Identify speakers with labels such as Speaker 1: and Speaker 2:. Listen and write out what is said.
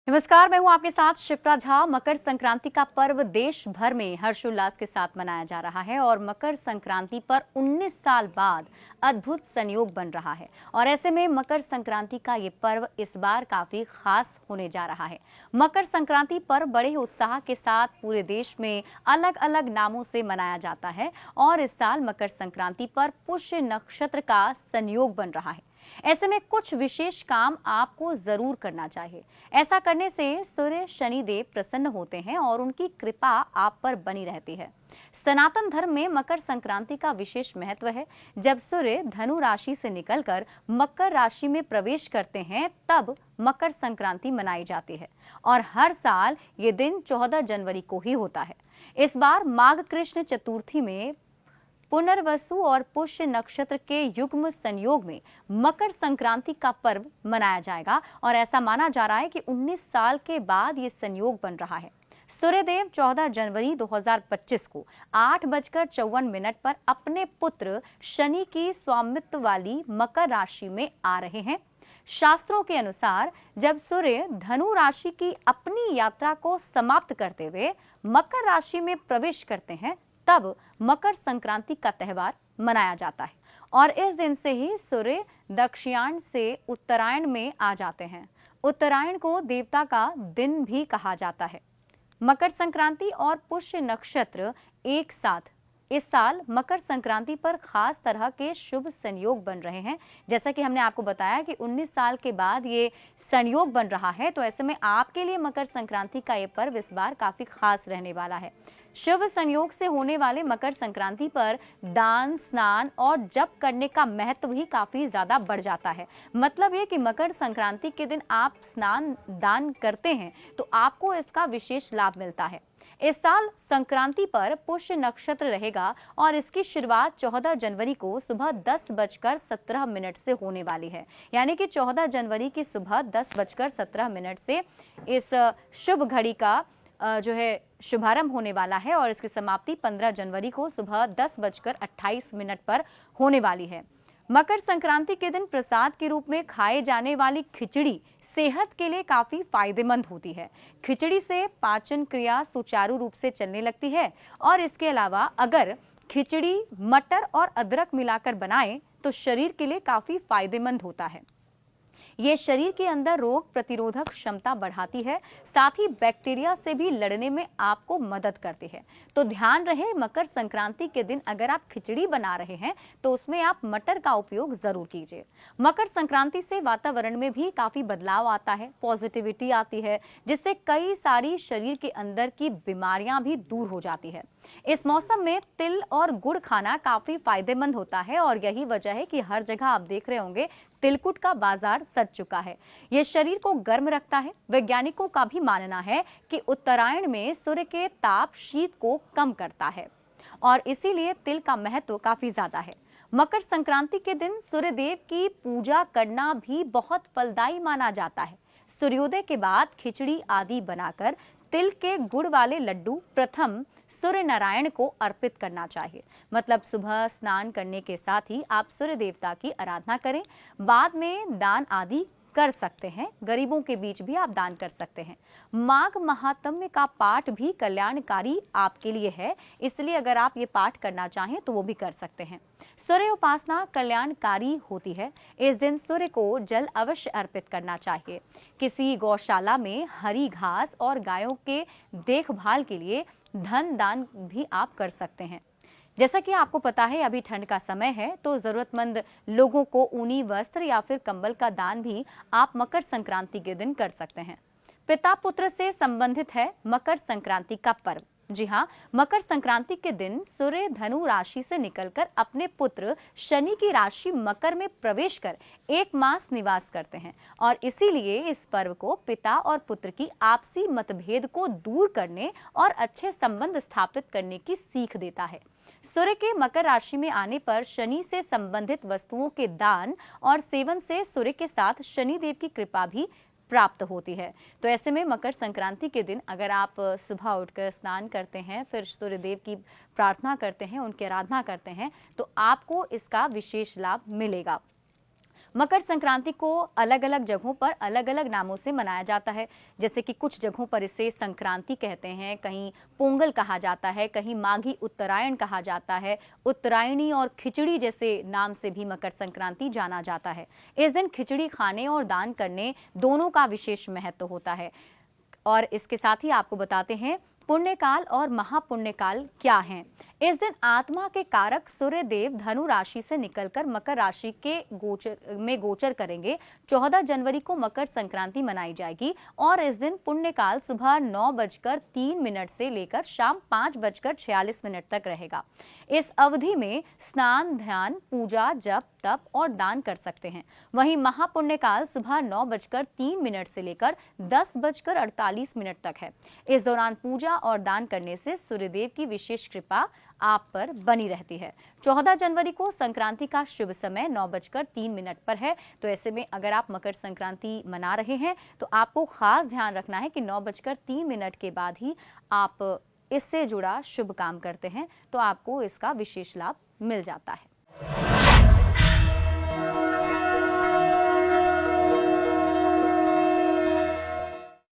Speaker 1: नमस्कार, मैं हूं आपके साथ शिप्रा झा। मकर संक्रांति का पर्व देश भर में हर्षोल्लास के साथ मनाया जा रहा है और मकर संक्रांति पर 19 साल बाद अद्भुत संयोग बन रहा है। और ऐसे में मकर संक्रांति का ये पर्व इस बार काफी खास होने जा रहा है। मकर संक्रांति पर्व बड़े ही उत्साह के साथ पूरे देश में अलग अलग नामों से मनाया जाता है और इस साल मकर संक्रांति पर पुष्य नक्षत्र का संयोग बन रहा है। ऐसे में कुछ विशेष काम आपको जरूर करना चाहिए। ऐसा करने से सूर्य शनिदेव प्रसन्न होते हैं और उनकी कृपा आप पर बनी रहती है। सनातन धर्म में मकर संक्रांति का विशेष महत्व है। जब सूर्य धनु राशि से निकलकर मकर राशि में प्रवेश करते हैं तब मकर संक्रांति मनाई जाती है और हर साल ये दिन 14 जनवरी को ही होता है। इस बार माघ कृष्ण चतुर्थी में पुनर्वसु और पुष्य नक्षत्र के युग्म संयोग में मकर संक्रांति का पर्व मनाया जाएगा और ऐसा माना जा रहा है कि 19 साल के बाद ये संयोग बन रहा है। सूर्यदेव 14 जनवरी 2025 को 8:54 पर अपने पुत्र शनि की स्वामित्व वाली मकर राशि में आ रहे हैं। शास्त्रों के अनुसार जब सूर्य धनु राशि की अपनी यात्रा को समाप्त करते हुए मकर राशि में प्रवेश करते हैं तब मकर संक्रांति का त्यौहार मनाया जाता है और इस दिन से ही सूर्य दक्षिणायन से उत्तरायण में आ जाते हैं। उत्तरायण को देवता का दिन भी कहा जाता है। मकर संक्रांति और पुष्य नक्षत्र एक साथ इस साल मकर संक्रांति पर खास तरह के शुभ संयोग बन रहे हैं। जैसा कि हमने आपको बताया कि 19 साल के बाद ये संयोग बन रहा है, तो ऐसे में आपके लिए मकर संक्रांति का ये पर्व इस बार काफी खास रहने वाला है। शुभ संयोग से होने वाले मकर संक्रांति पर दान, स्नान और जप करने का महत्व भी काफी ज्यादा बढ़ जाता है। मतलब ये कि मकर संक्रांति के दिन आप स्नान दान करते हैं तो आपको इसका विशेष लाभ मिलता है। इस साल संक्रांति पर पुष्य नक्षत्र रहेगा और इसकी शुरुआत 14 जनवरी को सुबह 10:17 से होने वाली है। यानी कि 14 जनवरी की सुबह 10:17 से इस शुभ घड़ी का जो है शुभारंभ होने वाला है और इसकी समाप्ति 15 जनवरी को सुबह 10:28 पर होने वाली है। मकर संक्रांति के दिन प्रसाद के रूप में खाए जाने वाली खिचड़ी सेहत के लिए काफी फायदेमंद होती है। खिचड़ी से पाचन क्रिया सुचारू रूप से चलने लगती है और इसके अलावा अगर खिचड़ी मटर और अदरक मिलाकर बनाएं तो शरीर के लिए काफी फायदेमंद होता है। ये शरीर के अंदर रोग प्रतिरोधक क्षमता बढ़ाती है, साथ ही बैक्टीरिया से भी लड़ने में आपको मदद करती है। तो ध्यान रहे, मकर संक्रांति के दिन अगर आप खिचड़ी बना रहे हैं तो उसमें आप मटर का उपयोग जरूर कीजिए। मकर संक्रांति से वातावरण में भी काफी बदलाव आता है, पॉजिटिविटी आती है, जिससे कई सारी शरीर के अंदर की बीमारियां भी दूर हो जाती है। इस मौसम में तिल और गुड़ खाना काफी फायदेमंद होता है और यही वजह है कि हर जगह आप देख रहे होंगे तिलकुट का बाजार सज चुका है। यह शरीर को गर्म रखता है। वैज्ञानिकों का भी मानना है कि उत्तरायण में सूर्य के ताप शीत को कम करता है और इसीलिए तिल का महत्व काफी ज्यादा है। मकर संक्रांति के दिन सूर्यदेव की पूजा करना भी बहुत फलदायी माना जाता है। सूर्योदय के बाद खिचड़ी आदि बनाकर तिल के गुड़ वाले लड्डू प्रथम सूर्य नारायण को अर्पित करना चाहिए। मतलब सुबह स्नान करने के साथ ही आप सूर्य देवता की आराधना करें। बाद में दान आदि कर सकते हैं, गरीबों के बीच भी आप दान कर सकते हैं। माघ महात्म्य का पाठ भी कल्याणकारी आपके लिए है, इसलिए अगर आप ये पाठ करना चाहें तो वो भी कर सकते हैं। सूर्य उपासना कल्याणकारी होती है। इस दिन सूर्य को जल अवश्य अर्पित करना चाहिए। किसी गौशाला में हरी घास और गायों के देखभाल के लिए धन दान भी आप कर सकते हैं। जैसा कि आपको पता है अभी ठंड का समय है, तो जरूरतमंद लोगों को ऊनी वस्त्र या फिर कंबल का दान भी आप मकर संक्रांति के दिन कर सकते हैं। पिता पुत्र से संबंधित है मकर संक्रांति का पर्व। जी हाँ, मकर संक्रांति के दिन सूर्य धनु राशि से निकलकर अपने पुत्र शनि की राशि मकर में प्रवेश कर 1 मास निवास करते हैं और इसीलिए इस पर्व को पिता और पुत्र की आपसी मतभेद को दूर करने और अच्छे संबंध स्थापित करने की सीख देता है। सूर्य के मकर राशि में आने पर शनि से संबंधित वस्तुओं के दान और सेवन से सूर्य के साथ शनि देव की कृपा भी प्राप्त होती है। तो ऐसे में मकर संक्रांति के दिन अगर आप सुबह उठकर स्नान करते हैं, फिर सूर्यदेव की प्रार्थना करते हैं, उनकी आराधना करते हैं, तो आपको इसका विशेष लाभ मिलेगा। मकर संक्रांति को अलग अलग जगहों पर अलग अलग नामों से मनाया जाता है। जैसे कि कुछ जगहों पर इसे संक्रांति कहते हैं, कहीं पोंगल कहा जाता है, कहीं माघी उत्तरायण कहा जाता है, उत्तरायणी और खिचड़ी जैसे नाम से भी मकर संक्रांति जाना जाता है। इस दिन खिचड़ी खाने और दान करने दोनों का विशेष महत्व होता है। और इसके साथ ही आपको बताते हैं पुण्यकाल और महापुण्यकाल क्या हैं। इस दिन आत्मा के कारक सूर्य देव धनु राशि से निकलकर मकर राशि के गोचर करेंगे। 14 जनवरी को मकर संक्रांति मनाई जाएगी और इस दिन पुण्यकाल सुबह 9:03 से लेकर शाम 5:46 तक रहेगा। इस अवधि में स्नान, ध्यान, पूजा, जप, तप और दान कर सकते हैं। वहीं महापुण्यकाल सुबह 9:03 से लेकर 10:48 तक है। इस दौरान पूजा और दान करने से सूर्यदेव की विशेष कृपा आप पर बनी रहती है। 14 जनवरी को संक्रांति का शुभ समय 9:03 पर है। तो ऐसे में अगर आप मकर संक्रांति मना रहे हैं तो आपको खास ध्यान रखना है कि 9:03 के बाद ही आप इससे जुड़ा शुभ काम करते हैं तो आपको इसका विशेष लाभ मिल जाता है।